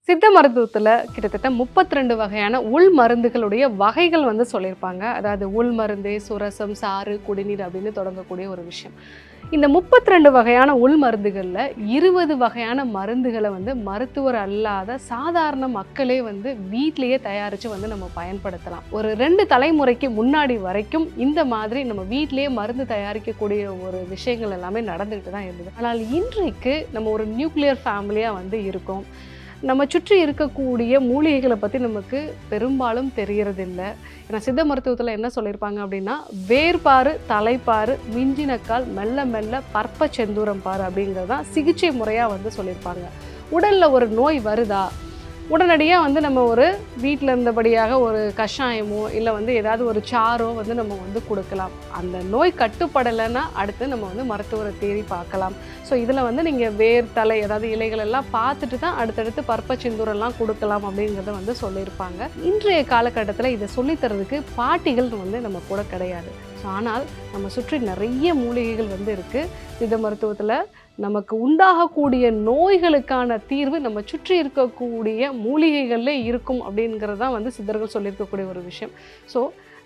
சித்த மருத்துவத்தில் கிட்டத்தட்ட 32 வகையான உள் மருந்துகளுடைய வகைகள் வந்து சொல்லியிருப்பாங்க. அதாவது உள் மருந்து, சுரசம், சாறு, குடிநீர் அப்படின்னு தொடங்கக்கூடிய ஒரு விஷயம். இந்த 32 வகையான உள் மருந்துகளில் 20 வகையான மருந்துகளை வந்து மருத்துவர் அல்லாத சாதாரண மக்களே வந்து வீட்டிலேயே தயாரித்து வந்து நம்ம பயன்படுத்தலாம். ஒரு 2 தலைமுறைக்கு முன்னாடி வரைக்கும் இந்த மாதிரி நம்ம வீட்டிலேயே மருந்து தயாரிக்கக்கூடிய ஒரு விஷயங்கள் எல்லாமே நடந்துகிட்டு தான் இருந்தது. ஆனால் இன்றைக்கு நம்ம ஒரு நியூக்ளியர் ஃபேமிலியாக வந்து இருக்கோம். நம்ம சுற்றி இருக்கக்கூடிய மூலிகைகளை பற்றி நமக்கு பெரும்பாலும் தெரியறதில்ல. ஏன்னா சித்த மருத்துவத்தில் என்ன சொல்லியிருப்பாங்க அப்படின்னா, வேர்பாரு, தலைப்பாரு, மிஞ்சினக்கால், மெல்ல மெல்ல பற்ப செந்தூரம் பாரு அப்படிங்கிறது தான் சிகிச்சை முறையாக வந்து சொல்லியிருப்பாங்க. உடலில் ஒரு நோய் வருதா, உடனடியாக வந்து நம்ம ஒரு வீட்டில் இருந்தபடியாக ஒரு கஷாயமோ இல்லை வந்து ஏதாவது ஒரு சாரோ வந்து நம்ம வந்து கொடுக்கலாம். அந்த நோய் கட்டுப்படலைன்னா அடுத்து நம்ம வந்து மருத்துவரை தேடி பார்க்கலாம். ஸோ இதில் வந்து நீங்கள் வேர், தலை, அதாவது இலைகள் எல்லாம் பார்த்துட்டு தான் அடுத்தடுத்து பற்ப சிந்தூரெல்லாம் கொடுக்கலாம் அப்படிங்கிறத வந்து சொல்லியிருப்பாங்க. இன்றைய காலகட்டத்தில் இதை சொல்லித்தரதுக்கு பாட்டிகள் வந்து நம்ம கூட கிடையாது. ஸோ ஆனால் நம்ம சுற்றி நிறைய மூலிகைகள் வந்து இருக்குது. சித்த மருத்துவத்தில் நமக்கு உண்டாகக்கூடிய நோய்களுக்கான தீர்வு நம்ம சுற்றி இருக்கக்கூடிய மூலிகைகள்லே இருக்கும் அப்படிங்கிறது தான் வந்து சித்தர்கள் சொல்லியிருக்கக்கூடிய ஒரு விஷயம். ஸோ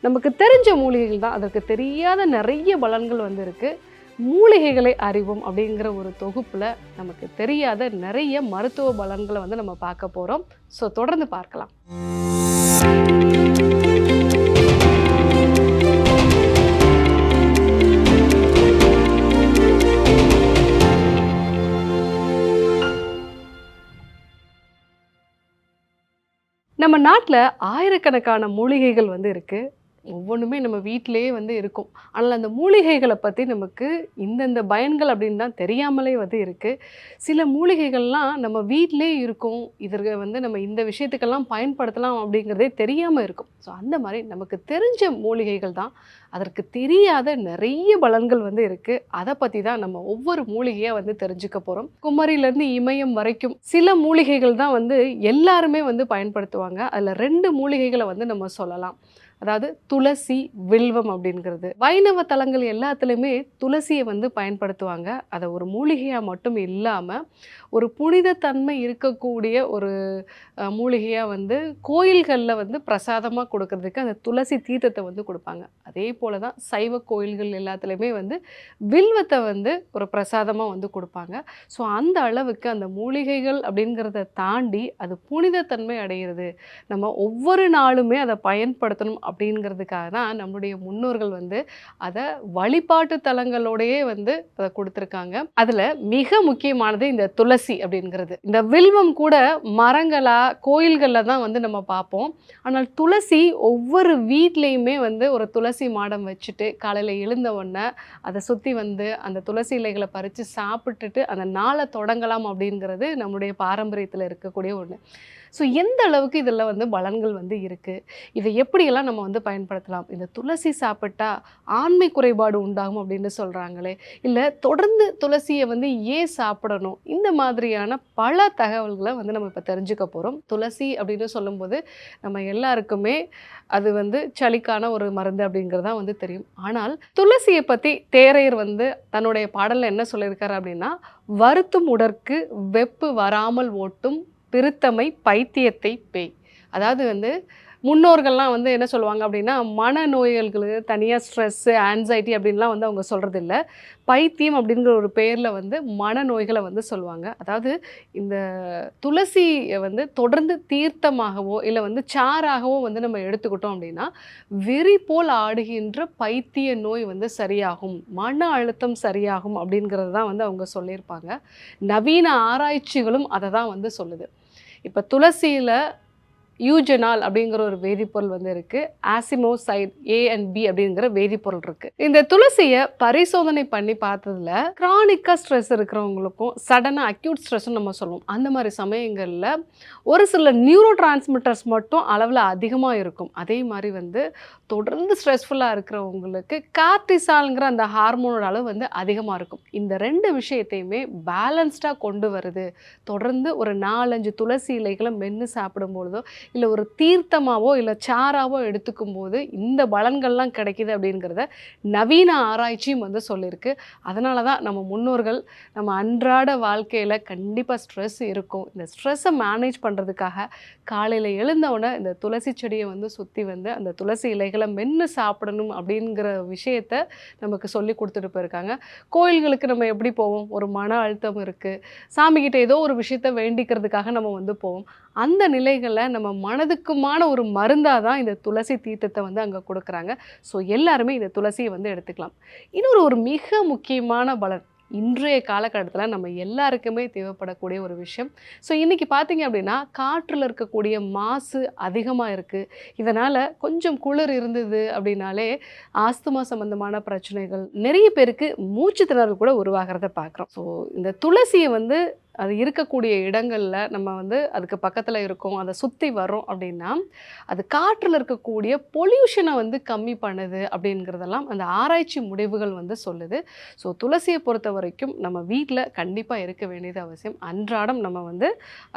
நமக்கு தெரிஞ்ச மூலிகைகள் தான், அதற்கு தெரியாத நிறைய பலன்கள் வந்து இருக்குது. மூலிகைகளை அறிவோம் அப்படிங்கிற ஒரு தொகுப்பில் நமக்கு தெரியாத நிறைய மருத்துவ பலன்களை வந்து நம்ம பார்க்க போகிறோம். ஸோ தொடர்ந்து பார்க்கலாம். நம்ம நாட்டில் ஆயிரக்கணக்கான மூலிகைகள் வந்து இருக்குது. ஒவ்வொன்றுமே நம்ம வீட்டிலேயே வந்து இருக்கும். ஆனால் அந்த மூலிகைகளை பற்றி நமக்கு இந்தந்த பயன்கள் அப்படின்னு தான் தெரியாமலே வந்து இருக்குது. சில மூலிகைகள்லாம் நம்ம வீட்டிலே இருக்கும், இதற்கு வந்து நம்ம இந்த விஷயத்துக்கெல்லாம் பயன்படுத்தலாம் அப்படிங்கிறதே தெரியாமல் இருக்கும். ஸோ அந்த மாதிரி நமக்கு தெரிஞ்ச மூலிகைகள் தான், அதற்கு தெரியாத நிறைய பலன்கள் வந்து இருக்குது. அதை பற்றி தான் நம்ம ஒவ்வொரு மூலிகையாக வந்து தெரிஞ்சுக்க போகிறோம். குமரியிலேருந்து இமயம் வரைக்கும் சில மூலிகைகள் தான் வந்து எல்லாருமே வந்து பயன்படுத்துவாங்க. அதில் 2 மூலிகைகளை வந்து நம்ம சொல்லலாம். அதாவது துளசி, வில்வம் அப்படிங்கிறது. வைணவ தலங்கள் எல்லாத்துலேயுமே துளசியை வந்து பயன்படுத்துவாங்க. அதை ஒரு மூலிகையாக மட்டும் இல்லாமல் ஒரு புனிதத்தன்மை இருக்கக்கூடிய ஒரு மூலிகையாக வந்து கோயில்களில் வந்து பிரசாதமாக கொடுக்கறதுக்கு அந்த துளசி தீர்த்தத்தை வந்து கொடுப்பாங்க. அதே போல் தான் சைவ கோயில்கள் எல்லாத்துலேயுமே வந்து வில்வத்தை வந்து ஒரு பிரசாதமாக வந்து கொடுப்பாங்க. ஸோ அந்த அளவுக்கு அந்த மூலிகைகள் அப்படிங்கிறத தாண்டி அது புனிதத்தன்மை அடைகிறது. நம்ம ஒவ்வொரு நாளுமே அதை பயன்படுத்தணும் அப்படிங்கிறதுக்காக தான் நம்முடைய முன்னோர்கள் வந்து அதை வழிபாட்டு தலங்களோடையே வந்து அதை கொடுத்துருக்காங்க. அதில் மிக முக்கியமானது இந்த துளசி அப்படிங்கிறது. இந்த வில்வம் கூட மரங்களா கோயில்களில் தான் வந்து நம்ம பார்ப்போம். ஆனால் துளசி ஒவ்வொரு வீட்லேயுமே வந்து ஒரு துளசி மாடம் வச்சுட்டு காலையில் எழுந்த உடனே அதை சுற்றி வந்து அந்த துளசி இலைகளை பறித்து சாப்பிட்டுட்டு அந்த நாளை தொடங்கலாம் அப்படிங்கிறது நம்முடைய பாரம்பரியத்தில் இருக்கக்கூடிய ஒன்று. ஸோ எந்த அளவுக்கு இதில் வந்து பலன்கள் வந்து இருக்குது, இதை எப்படியெல்லாம் நம்ம வந்து பயன்படுத்தலாம், இந்த துளசி சாப்பிட்டா ஆண்மை குறைபாடு உண்டாகும் அப்படின்னு சொல்கிறாங்களே, இல்லை தொடர்ந்து துளசியை வந்து ஏன் சாப்பிடணும், இந்த மாதிரியான பல தகவல்களை வந்து நம்ம இப்போ தெரிஞ்சுக்க போகிறோம். துளசி அப்படின்னு சொல்லும்போது நம்ம எல்லாருக்குமே அது வந்து சளிக்கான ஒரு மருந்து அப்படிங்கிறதா வந்து தெரியும். ஆனால் துளசியை பற்றி தேரையர் வந்து தன்னுடைய பாடலில் என்ன சொல்லியிருக்காரு அப்படின்னா, வருத்தும் உடற்கு வெப்பு வராமல் ஓட்டும் பிருத்தமை பைத்தியத்தை பேய். அதாவது வந்து முன்னோர்கள்லாம் வந்து என்ன சொல்லுவாங்க அப்படின்னா, மனநோய்களுக்கு தனியாக ஸ்ட்ரெஸ்ஸு, ஆன்சைட்டி அப்படின்லாம் வந்து அவங்க சொல்கிறது இல்லை. பைத்தியம் அப்படிங்கிற ஒரு பேரில் வந்து மனநோய்களை வந்து சொல்லுவாங்க. அதாவது இந்த துளசியை வந்து தொடர்ந்து தீர்த்தமாகவோ இல்லை வந்து சாராகவோ வந்து நம்ம எடுத்துக்கிட்டோம் அப்படின்னா, வெறி போல் ஆடுகின்ற பைத்திய நோய் வந்து சரியாகும், மன அழுத்தம் சரியாகும் அப்படிங்கிறது தான் வந்து அவங்க சொல்லியிருப்பாங்க. நவீன ஆராய்ச்சிகளும் அதை தான் வந்து சொல்லுது. இப்போ துளசியில் யூஜனால் அப்படிங்கிற ஒரு வேதிப்பொருள் வந்து இருக்குது. ஆசிமோசைட் A and B அப்படிங்கிற வேதிப்பொருள் இருக்குது. இந்த துளசியை பரிசோதனை பண்ணி பார்த்ததுல கிரானிக்காக ஸ்ட்ரெஸ் இருக்கிறவங்களுக்கும் சடனாக அக்யூட் ஸ்ட்ரெஸ்ன்னு நம்ம சொல்லுவோம். அந்த மாதிரி சமயங்களில் ஒரு சில நியூரோ டிரான்ஸ்மிட்டர்ஸ் மட்டும் அளவில் அதிகமாக இருக்கும். அதே மாதிரி வந்து தொடர்ந்து ஸ்ட்ரெஸ்ஃபுல்லாக இருக்கிறவங்களுக்கு கார்டிசால்ங்கிற அந்த ஹார்மோனோட அளவு வந்து அதிகமாக இருக்கும். இந்த 2 விஷயத்தையுமே பேலன்ஸ்டாக கொண்டு வருது. தொடர்ந்து ஒரு 4-5 துளசி இலைகளை மென்று சாப்பிடும் பொழுதோ இல்லை ஒரு தீர்த்தமாவோ இல்லை சாராவோ எடுத்துக்கும்போது இந்த பலன்கள்லாம் கிடைக்குது அப்படிங்கிறத நவீன ஆராய்ச்சியும் வந்து சொல்லியிருக்கு. அதனால தான் நம்ம முன்னோர்கள் நம்ம அன்றாட வாழ்க்கையில் கண்டிப்பாக ஸ்ட்ரெஸ் இருக்கும். இந்த ஸ்ட்ரெஸ்ஸை மேனேஜ் பண்ணுறதுக்காக காலையில் எழுந்தவுடனே இந்த துளசி செடியை வந்து சுற்றி வந்து அந்த துளசி இலைகளை மென்று சாப்பிடணும் அப்படிங்கிற விஷயத்த நமக்கு சொல்லி கொடுத்துட்டு போயிருக்காங்க. கோயில்களுக்கு நம்ம எப்படி போவோம்? ஒரு மன அழுத்தம் இருக்குது, சாமிக்கிட்ட ஏதோ ஒரு விஷயத்த வேண்டிக்கிறதுக்காக நம்ம வந்து போவோம். அந்த நிலைகளை நம்ம மனதுக்குமான ஒரு மருந்தாக தான் இந்த துளசி தீர்த்தத்தை வந்து அங்கே கொடுக்குறாங்க. ஸோ எல்லாருமே இந்த துளசியை வந்து எடுத்துக்கலாம். இன்னொரு ஒரு மிக முக்கியமான பலன் இன்றைய காலகட்டத்தில் நம்ம எல்லாருக்குமே தேவைப்படக்கூடிய ஒரு விஷயம். ஸோ இன்றைக்கி பார்த்தீங்க அப்படின்னா காற்றில் இருக்கக்கூடிய மாசு அதிகமாக இருக்குது. இதனால் கொஞ்சம் குளிர் இருந்தது அப்படின்னாலே ஆஸ்துமா சம்மந்தமான பிரச்சனைகள், நிறைய பேருக்கு மூச்சு திணறல் கூட உருவாகிறத பார்க்குறோம். ஸோ இந்த துளசியை வந்து அது இருக்கக்கூடிய இடங்களில் நம்ம வந்து அதுக்கு பக்கத்தில் இருக்கோம், அதை சுற்றி வரோம் அப்படின்னா அது காற்றில் இருக்கக்கூடிய பொல்யூஷனை வந்து கம்மி பண்ணுது அப்படிங்கிறதெல்லாம் அந்த ஆராய்ச்சி முடிவுகள் வந்து சொல்லுது. ஸோ துளசியை பொறுத்த வரைக்கும் நம்ம வீட்டில் கண்டிப்பாக இருக்க வேண்டியது அவசியம். அன்றாடம் நம்ம வந்து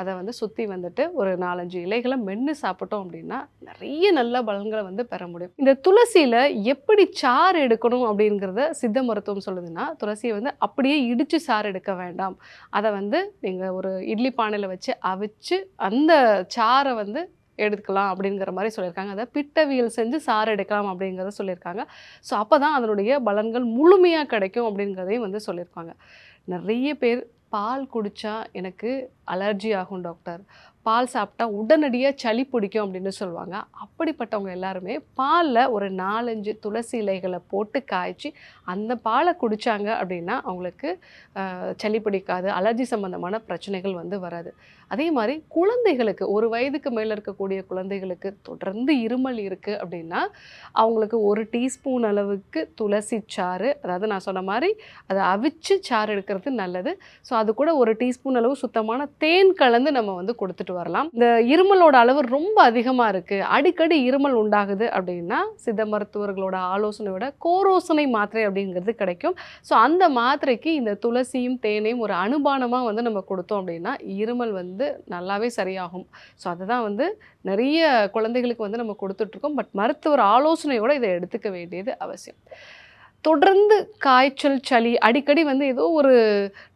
அதை வந்து சுற்றி வந்துட்டு ஒரு 4-5 இலைகளை மென்று சாப்பிட்டோம் அப்படின்னா நிறைய நல்ல பலன்களை வந்து பெற முடியும். இந்த துளசியில் எப்படி சாறு எடுக்கணும் அப்படிங்கிறத சித்த மருத்துவம் சொல்லுதுன்னா, துளசியை வந்து அப்படியே இடித்து சாறு எடுக்க வேண்டாம். அதை வந்து நீங்கள் ஒரு இட்லி பானையில் வச்சு அவிச்சு அந்த சாறை வந்து எடுக்கலாம் அப்படிங்கிற மாதிரி சொல்லியிருக்காங்க. அதை பிட்டவியல் செஞ்சு சாறு எடுக்கலாம் அப்படிங்கிறத சொல்லியிருக்காங்க. ஸோ அப்போ தான் அதனுடைய பலன்கள் முழுமையாக கிடைக்கும் அப்படிங்கிறதையும் வந்து சொல்லியிருக்காங்க. நிறைய பேர் பால் குடித்தா எனக்கு அலர்ஜி ஆகும் டாக்டர், பால் சாப்பிட்டா உடனடியாக சளி பிடிக்கும் அப்படின்னு சொல்லுவாங்க. அப்படிப்பட்டவங்க எல்லாருமே பாலில் ஒரு 4-5 துளசி இலைகளை போட்டு காய்ச்சி அந்த பாலை குடித்தாங்க அப்படின்னா அவங்களுக்கு சளி பிடிக்காது, அலர்ஜி சம்மந்தமான பிரச்சனைகள் வந்து வராது. அதே மாதிரி குழந்தைகளுக்கு 1 வயதுக்கு மேலே இருக்கக்கூடிய குழந்தைகளுக்கு தொடர்ந்து இருமல் இருக்குது அப்படின்னா அவங்களுக்கு 1 டீஸ்பூன் அளவுக்கு துளசி சாறு, அதாவது நான் சொன்ன மாதிரி அதை அவிச்சு சாறு எடுக்கிறது நல்லது. ஸோ அது கூட 1 டீஸ்பூன் அளவு சுத்தமான தேன் கலந்து நம்ம வந்து கொடுத்துட்டு வரலாம். இந்த இருமலோட அளவு ரொம்ப அதிகமாக இருக்குது, அடிக்கடி இருமல் உண்டாகுது அப்படின்னா சித்த மருத்துவர்களோட ஆலோசனையோட கோரோசனை மாத்திரை அப்படிங்கிறது கிடைக்கும். ஸோ அந்த மாத்திரைக்கு இந்த துளசியும் தேனையும் ஒரு அனுபானமாக வந்து நம்ம கொடுத்தோம் அப்படின்னா இருமல் வந்து நல்லாவே சரியாகும். ஸோ அதுதான் வந்து நிறைய குழந்தைகளுக்கு வந்து நம்ம கொடுத்துட்ருக்கோம். பட் மருத்துவர் ஆலோசனையோடு இதை எடுத்துக்க வேண்டியது அவசியம். தொடர்ந்து காய்ச்சல், சளி, அடிக்கடி வந்து ஏதோ ஒரு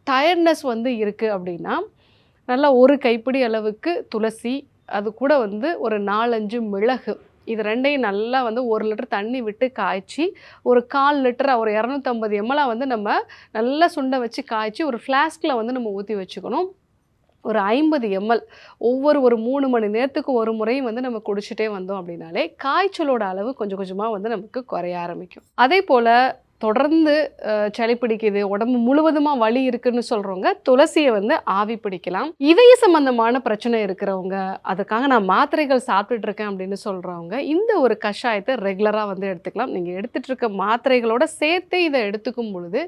டயர்ட்னஸ் வந்து இருக்குது அப்படின்னா நல்லா 1 கைப்பிடி அளவுக்கு துளசி, அது கூட வந்து ஒரு 4-5 மிளகு, இது 2யும் நல்லா வந்து 1 லிட்டர் தண்ணி விட்டு காய்ச்சி ஒரு 1/4 லிட்டர் ஒரு 250 ml வந்து நம்ம நல்லா சுண்ட வச்சு காய்ச்சி ஒரு ஃப்ளாஸ்கில் வந்து நம்ம ஊற்றி வச்சுக்கணும். ஒரு 50 ml ஒரு 3 மணி நேரத்துக்கு ஒரு முறையும் வந்து நம்ம குடிச்சிட்டே வந்தோம் அப்படின்னாலே காய்ச்சலோட அளவு கொஞ்சம் கொஞ்சமாக வந்து நமக்கு குறைய ஆரம்பிக்கும். அதே போல் தொடர்ந்து சளி பிடிக்குது, உடம்பு முழுவதுமாக வலி இருக்குன்னு சொல்கிறவங்க துளசியை வந்து ஆவி பிடிக்கலாம். இதய சம்பந்தமான பிரச்சனை இருக்கிறவங்க, அதுக்காக நான் மாத்திரைகள் சாப்பிட்டுட்டு இருக்கேன் அப்படின்னு சொல்கிறவங்க இந்த ஒரு கஷாயத்தை ரெகுலராக வந்து எடுத்துக்கலாம். நீங்கள் எடுத்துகிட்டு இருக்க மாத்திரைகளோட சேர்த்தே இதை எடுத்துக்கும் பொழுது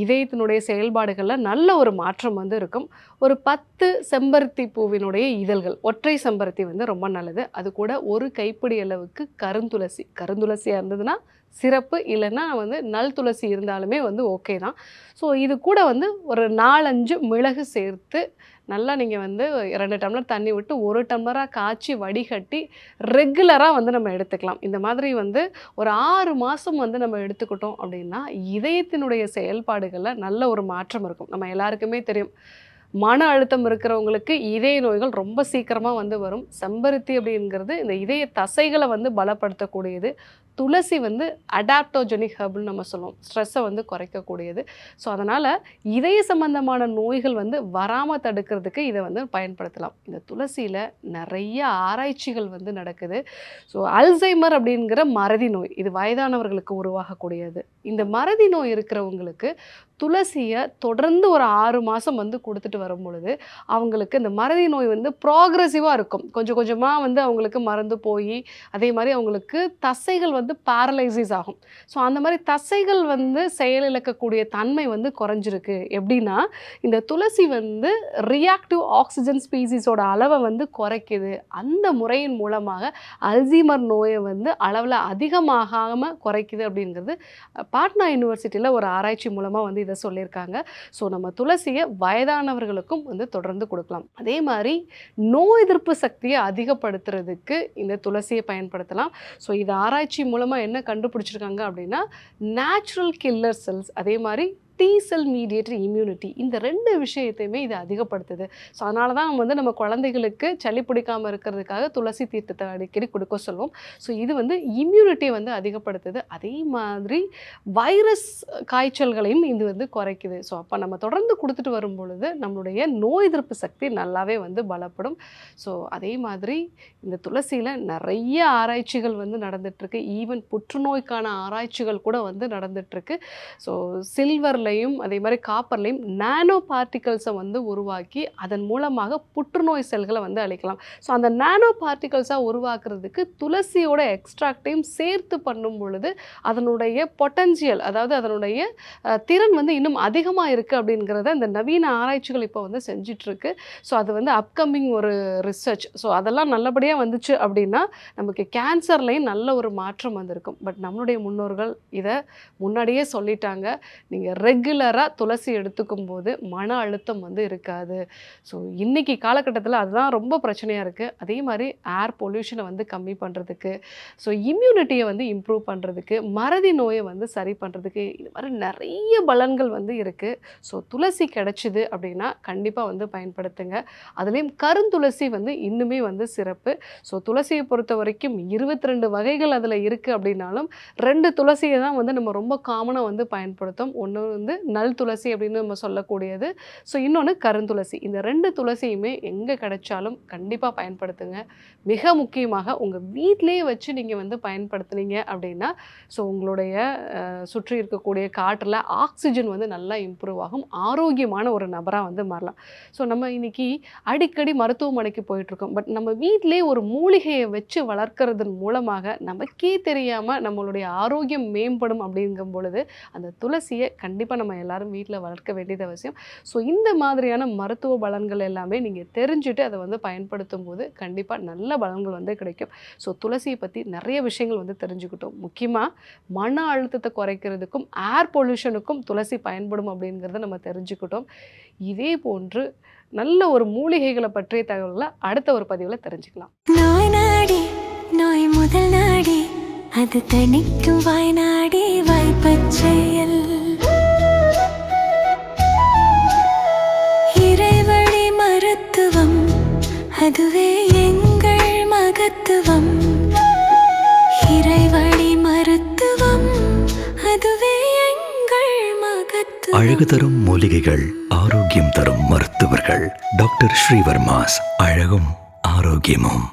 இதயத்தினுடைய செயல்பாடுகளில் நல்ல ஒரு மாற்றம் வந்து இருக்கும். ஒரு 10 செம்பருத்தி பூவினுடைய இதழ்கள், ஒற்றை செம்பருத்தி வந்து ரொம்ப நல்லது. அது கூட 1 கைப்பிடி அளவுக்கு கருந்துளசியாக இருந்ததுன்னா சிறப்பு, இல்லைன்னா வந்து நல் துளசி இருந்தாலுமே வந்து ஓகே தான். ஸோ இது கூட வந்து ஒரு 4-5 மிளகு சேர்த்து நல்லா நீங்கள் வந்து 2 டம்ளர் தண்ணி விட்டு 1 டம்ளராக காய்ச்சி வடிகட்டி ரெகுலராக வந்து நம்ம எடுத்துக்கலாம். இந்த மாதிரி வந்து ஒரு 6 மாதம் வந்து நம்ம எடுத்துக்கிட்டோம் அப்படின்னா இதயத்தினுடைய செயல்பாடுகளில் நல்ல ஒரு மாற்றம் இருக்கும். நம்ம எல்லாருக்குமே தெரியும், மன அழுத்தம் இருக்கிறவங்களுக்கு இதய நோய்கள் ரொம்ப சீக்கிரமாக வந்து வரும். செம்பருத்தி அப்படிங்கிறது இந்த இதய தசைகளை வந்து பலப்படுத்தக்கூடியது. துளசி வந்து அடாப்டோஜெனிக் ஹெர்ப்னு நம்ம சொல்லுவோம், ஸ்ட்ரெஸ்ஸை வந்து குறைக்கக்கூடியது. ஸோ அதனால் இதய சம்பந்தமான நோய்கள் வந்து வராமல் தடுக்கிறதுக்கு இதை வந்து பயன்படுத்தலாம். இந்த துளசியில் நிறைய ஆராய்ச்சிகள் வந்து நடக்குது. ஸோ அல்சைமர் அப்படிங்கிற மறதி நோய், இது வயதானவர்களுக்கு உருவாகக்கூடியது. இந்த மறதி நோய் இருக்கிறவங்களுக்கு துளசியை தொடர்ந்து ஒரு 6 மாதம் வந்து கொடுத்துட்டு வரும் பொழுது அவங்களுக்கு இந்த மறதி நோய் வந்து ப்ராக்ரெசிவாக இருக்கும். கொஞ்சம் கொஞ்சமாக வந்து அவங்களுக்கு மறந்து போய் அதே மாதிரி அவங்களுக்கு தசைகள் வந்து பேரலைசிஸ் ஆகும். ஸோ அந்த மாதிரி தசைகள் வந்து செயலிழக்கக்கூடிய தன்மை வந்து குறைஞ்சிருக்கு. எப்படின்னா, இந்த துளசி வந்து ரியாக்டிவ் ஆக்ஸிஜன் ஸ்பீசிஸோட அளவை வந்து குறைக்குது. அந்த முறையின் மூலமாக அல்சீமர் நோயை வந்து அளவில் அதிகமாகாமல் குறைக்குது அப்படிங்கிறது பாட்னா யூனிவர்சிட்டியில் ஒரு ஆராய்ச்சி மூலமாக வந்து இதை சொல்லியிருக்காங்க. ஸோ நம்ம துளசியை வயதானவர்களுக்கும் வந்து தொடர்ந்து கொடுக்கலாம். அதே மாதிரி நோய் எதிர்ப்பு சக்தியை அதிகப்படுத்துறதுக்கு இந்த துளசியை பயன்படுத்தலாம். ஸோ இது ஆராய்ச்சி மூலமாக என்ன கண்டுபிடிச்சிருக்காங்க அப்படின்னா, நேச்சுரல் கில்லர் செல்ஸ், அதே மாதிரி டி செல் மீடியேட்டர் இம்யூனிட்டி, இந்த 2 விஷயத்தையுமே இது அதிகப்படுத்துது. ஸோ அதனால தான் வந்து நம்ம குழந்தைகளுக்கு சளி பிடிக்காமல் இருக்கிறதுக்காக துளசி தீர்த்தத்தை அடிக்கடி கொடுக்க சொல்லுவோம். ஸோ இது வந்து இம்யூனிட்டியை வந்து அதிகப்படுத்துது. அதே மாதிரி வைரஸ் காய்ச்சல்களையும் இது வந்து குறைக்குது. ஸோ அப்போ நம்ம தொடர்ந்து கொடுத்துட்டு வரும் பொழுது நம்மளுடைய நோய் எதிர்ப்பு சக்தி நல்லாவே வந்து பலப்படும். ஸோ அதே மாதிரி இந்த துளசியில் நிறைய ஆராய்ச்சிகள் வந்து நடந்துகிட்ருக்கு. ஈவன் புற்றுநோய்க்கான ஆராய்ச்சிகள் கூட வந்து நடந்துகிட்ருக்கு. ஸோ சில்வரில் அதே மாதிரி காப்பர்லையும் நானோ பார்ட்டிகல்ஸை வந்து உருவாக்கி அதன் மூலமாக புற்றுநோய் செல்களை வந்து அழிக்கலாம். ஸோ அந்த நானோ பார்ட்டிகல்ஸாக உருவாக்குறதுக்கு துளசியோட எக்ஸ்ட்ராக்டையும் சேர்த்து பண்ணும் பொழுது அதனுடைய பொட்டன்ஷியல், அதாவது அதனுடைய திறன் வந்து இன்னும் அதிகமாக இருக்குது அப்படிங்கிறத இந்த நவீன ஆராய்ச்சிகள் இப்போ வந்து செஞ்சிட்ருக்கு. ஸோ அது வந்து அப்கமிங் ஒரு ரிசர்ச். ஸோ அதெல்லாம் நல்லபடியாக வந்துச்சு அப்படின்னா நமக்கு கேன்சர்லையும் நல்ல ஒரு மாற்றம் வந்திருக்கும். பட் நம்மளுடைய முன்னோர்கள் இதை முன்னாடியே சொல்லிட்டாங்க. நீங்கள் ரெகுலராக துளசி எடுத்துக்கும் போது மன அழுத்தம் வந்து இருக்காது. ஸோ இன்றைக்கி காலகட்டத்தில் அதுதான் ரொம்ப பிரச்சனையாக இருக்குது. அதே மாதிரி ஏர் பொல்யூஷனை வந்து கம்மி பண்ணுறதுக்கு, ஸோ இம்யூனிட்டியை வந்து இம்ப்ரூவ் பண்ணுறதுக்கு, மறதி நோயை வந்து சரி பண்ணுறதுக்கு, இது மாதிரி நிறைய பலன்கள் வந்து இருக்குது. ஸோ துளசி கிடச்சிது அப்படின்னா கண்டிப்பாக வந்து பயன்படுத்துங்க. அதுலேயும் கருந்துளசி வந்து இன்னுமே வந்து சிறப்பு. ஸோ துளசியை பொறுத்த வரைக்கும் 22 வகைகள் அதில் இருக்குது அப்படின்னாலும் 2 துளசியை தான் வந்து நம்ம ரொம்ப காமனாக வந்து பயன்படுத்தும். ஒன்று வந்து நல் துளசி அப்படின்னு நம்ம சொல்லக்கூடியது. ஸோ இன்னொன்று கருந்துளசி. இந்த 2 துளசியுமே எங்கே கிடைச்சாலும் கண்டிப்பாக பயன்படுத்துங்க. மிக முக்கியமாக உங்கள் வீட்டிலேயே வச்சு நீங்கள் வந்து பயன்படுத்துனீங்க அப்படின்னா, ஸோ உங்களுடைய சுற்றி இருக்கக்கூடிய காற்றில் ஆக்சிஜன் வந்து நல்லா இம்ப்ரூவ் ஆகும். ஆரோக்கியமான ஒரு நபராக வந்து மாறலாம். ஸோ நம்ம இன்றைக்கி அடிக்கடி மருத்துவமனைக்கு போயிட்டுருக்கோம். பட் நம்ம வீட்டிலே ஒரு மூலிகையை வச்சு வளர்க்கறதன் மூலமாக நமக்கே தெரியாமல் நம்மளுடைய ஆரோக்கியம் மேம்படும். அப்படிங்கும் பொழுது அந்த துளசியை கண்டிப்பாக நம்ம எல்லாரும் வீட்டில் வளர்க்க வேண்டியது அவசியம். ஸோ இந்த மாதிரியான மருத்துவ பலன்கள் எல்லாமே நீங்கள் தெரிஞ்சுட்டு அதை வந்து பயன்படுத்தும் போது கண்டிப்பாக நல்ல பலன்கள் வந்து கிடைக்கும். ஸோ துளசியை பற்றி நிறைய விஷயங்கள் வந்து தெரிஞ்சுக்கிட்டோம். முக்கியமாக மன அழுத்தத்தை குறைக்கிறதுக்கும் ஏர் பொல்யூஷனுக்கும் துளசி பயன்படும் அப்படிங்கிறத நம்ம தெரிஞ்சுக்கிட்டோம். இதே போன்று நல்ல ஒரு மூலிகைகளை பற்றிய தகவல்களை அடுத்த ஒரு பதிவில் தெரிஞ்சுக்கலாம். நோய் நாடி நோய் முதல் நாடி அது தணிக்கும் வாய்நாடி வாய்ப்பச் செயல் இறைவழி மருத்துவம் அதுவே எங்கள் மகத்துவம். இறைவழி மருத்துவம் அதுவே எங்கள் மகத்துவம். அழகு தரும் மூலிகைகள், ஆரோக்கியம் தரும் மருத்துவர்கள். டாக்டர் ஸ்ரீவர்மாஸ். அழகும் ஆரோக்கியமும்.